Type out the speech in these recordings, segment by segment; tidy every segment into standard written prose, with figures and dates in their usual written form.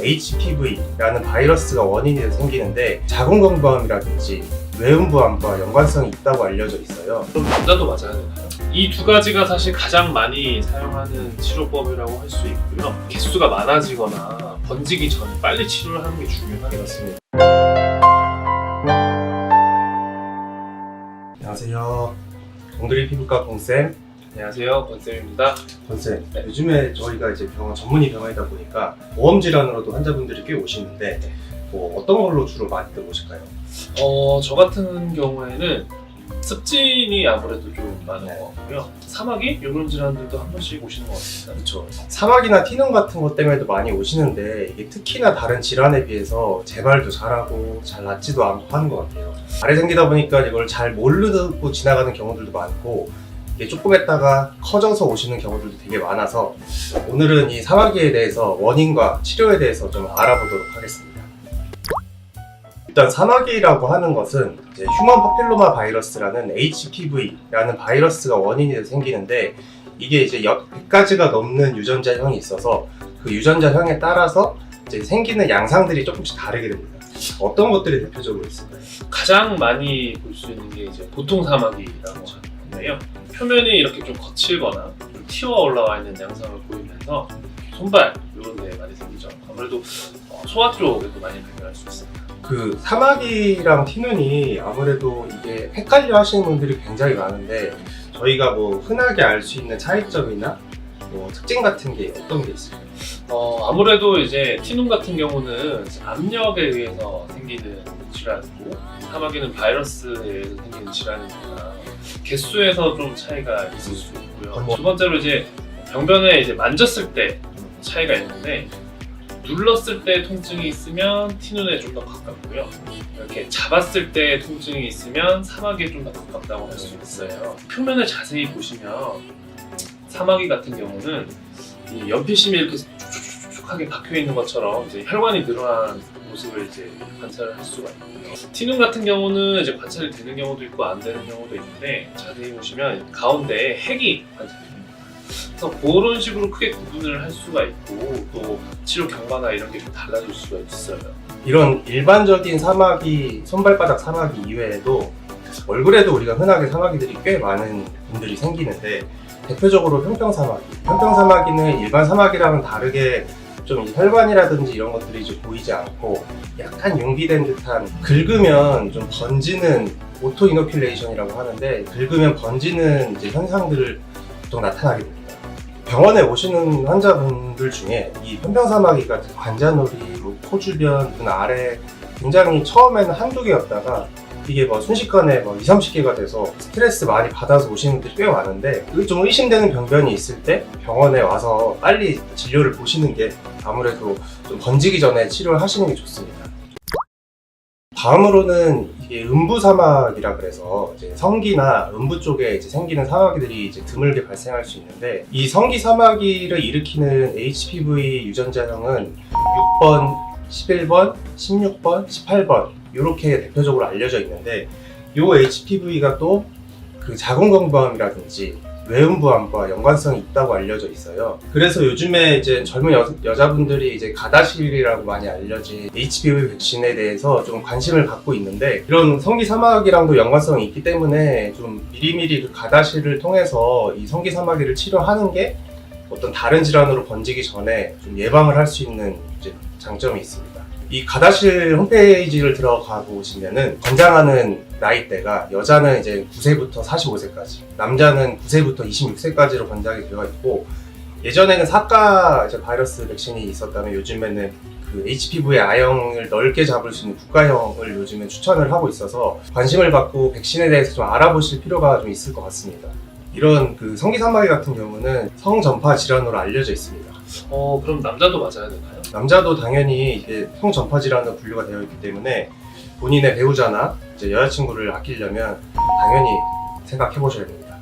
HPV라는 바이러스가 원인이 돼서 생기는데 자궁경부암이라든지 외음부암과 연관성이 있다고 알려져 있어요. 그럼 남자도 맞아야 되나요? 이 두 가지가 사실 가장 많이 사용하는 치료법이라고 할 수 있고요. 개수가 많아지거나 번지기 전에 빨리 치료를 하는 게 중요하겠습니다. 안녕하세요. 동그리 피부과 공쌤. 안녕하세요, 권쌤입니다. 권쌤, 요즘에 저희가 이제 전문의 병원이다 보니까 보험 질환으로도 환자분들이 꽤 오시는데 뭐 어떤 걸로 주로 많이들 오실까요? 저 같은 경우에는 습진이 아무래도 좀 많은 것 같고요. 사마귀? 이런 질환들도 한 번씩 오시는 것 같습니다. 그렇죠. 사막이나 티눈 같은 것 때문에도 많이 오시는데 이게 특히나 다른 질환에 비해서 재발도 잘하고 잘 낫지도 않고 하는 것 같아요. 발에 생기다 보니까 이걸 잘 모르고 지나가는 경우들도 많고 이게 조금 했다가 커져서 오시는 경우들도 되게 많아서 오늘은 이 사마귀에 대해서 원인과 치료에 대해서 좀 알아보도록 하겠습니다. 일단 사마귀라고 하는 것은 이제 휴먼 파필로마 바이러스라는 HPV라는 바이러스가 원인이 돼서 생기는데 이게 이제 100가지가 넘는 유전자형이 있어서 그 유전자형에 따라서 이제 생기는 양상들이 조금씩 다르게 됩니다. 어떤 것들이 대표적으로 있을까요? 가장 많이 볼 수 있는 게 이제 보통 사마귀라고 하는데요. 표면이 이렇게 좀 거칠거나 좀 튀어 올라와 있는 양상을 보이면서 손발 이런 데 많이 생기죠. 아무래도 소아 쪽에도 많이 발견할 수 있습니다. 그 사마귀랑 티눈이 아무래도 이게 헷갈려 하시는 분들이 굉장히 많은데 저희가 뭐 흔하게 알 수 있는 차이점이나 뭐 특징 같은 게 어떤 게 있을까요? 아무래도 이제 티눈 같은 경우는 압력에 의해서 생기는 질환이고 사마귀는 바이러스에 의해서 생기는 질환이니까 개수에서 좀 차이가 있을 수 있고요. 두 번째로 이제 병변에 이제 만졌을 때 차이가 있는데 눌렀을 때 통증이 있으면 티눈에 좀 더 가깝고요. 이렇게 잡았을 때 통증이 있으면 사마귀에 좀 더 가깝다고 할 수 있어요. 표면을 자세히 보시면 사마귀 같은 경우는 이 연필심이 이렇게 촉촉하게 박혀 있는 것처럼 이제 혈관이 늘어난 모습을 이제 관찰을 할 수가 있고요. 티눈 같은 경우는 이제 관찰이 되는 경우도 있고 안 되는 경우도 있는데 자세히 보시면 가운데에 핵이 관찰이 됩니다. 그래서 그런 식으로 크게 구분을 할 수가 있고 또 치료 경과나 이런 게 좀 달라질 수가 있어요. 이런 일반적인 사마귀, 손발바닥 사마귀 이외에도 얼굴에도 우리가 흔하게 사마귀들이 꽤 많은 분들이 생기는데 대표적으로 평평사마귀. 평평사마귀는 일반 사마귀랑은 다르게 좀 혈관이라든지 이런 것들이 이제 보이지 않고 약간 융비된 듯한 긁으면 좀 번지는 오토 이노큘레이션이라고 하는데 긁으면 번지는 이제 현상들을 보통 나타나게 됩니다. 병원에 오시는 환자분들 중에 이 편평사마귀가 관자놀이, 코 주변, 눈 아래 굉장히 처음에는 한두 개였다가 이게 뭐 순식간에 20, 30개가 돼서 스트레스 많이 받아서 오시는 분들이 꽤 많은데 좀 의심되는 병변이 있을 때 병원에 와서 빨리 진료를 보시는 게 아무래도 좀 번지기 전에 치료를 하시는 게 좋습니다. 다음으로는 이게 음부사마귀라 그래서 이제 성기나 음부 쪽에 이제 생기는 사마귀들이 이제 드물게 발생할 수 있는데 이 성기 사마귀를 일으키는 HPV 유전자형은 6번, 11번, 16번, 18번 이렇게 대표적으로 알려져 있는데 이 HPV가 또 그 자궁경부암이라든지 외음부암과 연관성이 있다고 알려져 있어요. 그래서 요즘에 이제 젊은 여자분들이 이제 가다실이라고 많이 알려진 HPV 백신에 대해서 좀 관심을 갖고 있는데 이런 성기 사마귀랑도 연관성이 있기 때문에 좀 미리미리 그 가다실을 통해서 이 성기 사마귀를 치료하는 게 어떤 다른 질환으로 번지기 전에 좀 예방을 할 수 있는 이제 장점이 있습니다. 이 가다실 홈페이지를 들어가 보시면은 권장하는 나이대가 여자는 이제 9세부터 45세까지, 남자는 9세부터 26세까지로 권장이 되어 있고 예전에는 사가 바이러스 백신이 있었다면 요즘에는 그 HPV의 A형을 넓게 잡을 수 있는 국가형을 요즘에 추천을 하고 있어서 관심을 받고 백신에 대해서 좀 알아보실 필요가 좀 있을 것 같습니다. 이런 그 성기사마귀 같은 경우는 성전파 질환으로 알려져 있습니다. 그럼 남자도 맞아야 되나요? 남자도 당연히 이제 성전파 질환으로 분류가 되어 있기 때문에 본인의 배우자나 이제 여자친구를 아끼려면 당연히 생각해 보셔야 됩니다.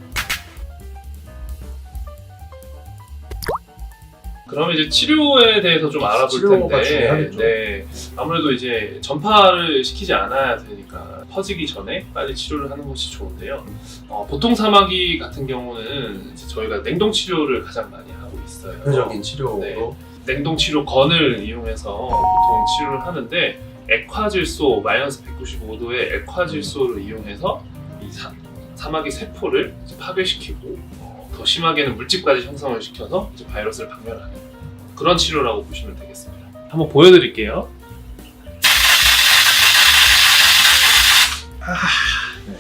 그러면 이제 치료에 대해서 좀 알아볼 치료가 텐데, 중요하겠죠. 네, 아무래도 이제 전파를 시키지 않아야 되니까 퍼지기 전에 빨리 치료를 하는 것이 좋은데요. 보통 사마귀 같은 경우는 이제 저희가 냉동 치료를 가장 많이 하고 있어요. 대표적인 치료로 네. 냉동 치료건을 이용해서 보통 치료를 하는데 액화질소 마이너스 195도의 액화질소를 이용해서 이 사마귀 세포를 이제 파괴시키고 더 심하게는 물집까지 형성을 시켜서 이제 바이러스를 박멸하는 그런 치료라고 보시면 되겠습니다. 한번 보여드릴게요. 네,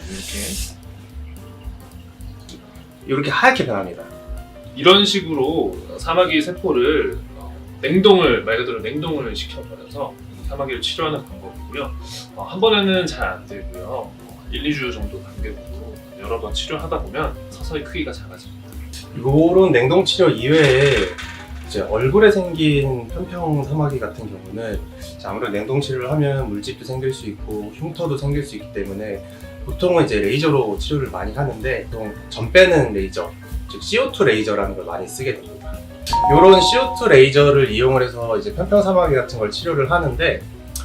이렇게 하얗게 변합니다. 이런 식으로 사마귀 세포를 냉동을 말 그대로 냉동을 시켜버려서 사마귀를 치료하는 방법이고요. 한 번에는 잘 안 되고요. 1, 2주 정도 간격으로 여러 번 치료하다 보면 서서히 크기가 작아집니다. 이런 냉동 치료 이외에 이제 얼굴에 생긴 편평 사마귀 같은 경우는 이제 아무래도 냉동 치료를 하면 물집도 생길 수 있고 흉터도 생길 수 있기 때문에 보통은 이제 레이저로 치료를 많이 하는데 보통 전 빼는 레이저, 즉 CO2 레이저라는 걸 많이 쓰게 됩니다. 이런 CO2 레이저를 이용을 해서 이제 편평 사마귀 같은 걸 치료를 하는데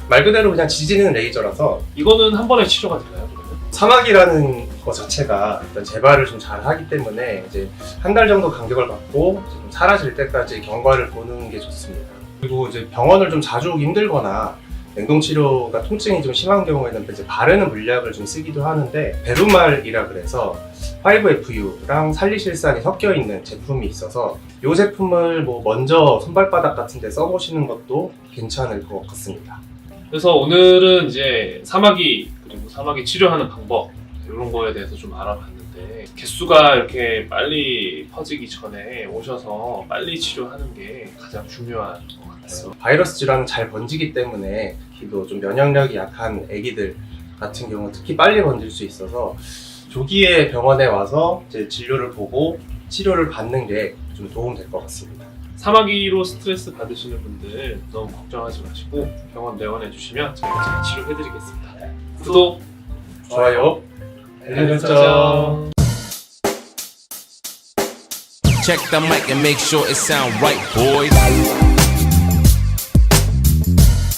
말 그대로 그냥 지지는 레이저라서 이거는 한 번에 치료가 되나요? 그러면? 사마귀라는 것 자체가 일단 재발을 좀 잘 하기 때문에 이제 한 달 정도 간격을 갖고 이제 좀 사라질 때까지 경과를 보는 게 좋습니다. 그리고 이제 병원을 좀 자주 오기 힘들거나 냉동 치료가 통증이 좀 심한 경우에는 이제 바르는 물약을 좀 쓰기도 하는데 베루말이라 그래서 5FU랑 살리실산이 섞여 있는 제품이 있어서 이 제품을 뭐 먼저 손발바닥 같은 데 써보시는 것도 괜찮을 것 같습니다. 그래서 오늘은 이제 사마귀 그리고 사마귀 치료하는 방법 이런 거에 대해서 좀 알아봤는데 개수가 이렇게 빨리 퍼지기 전에 오셔서 빨리 치료하는 게 가장 중요한 것 같아요. 바이러스 질환은 잘 번지기 때문에 특히도 좀 면역력이 약한 아기들 같은 경우 특히 빨리 번질 수 있어서 조기에 병원에 와서 이제 진료를 보고 치료를 받는 게 좀 도움될 것 같습니다. 사마귀로 스트레스 받으시는 분들 너무 걱정하지 마시고 병원 내원해 주시면 저희가 잘 치료해드리겠습니다. 구독, 좋아요, 알림 설정. 설정. Check the mic and make sure it sound right, boys.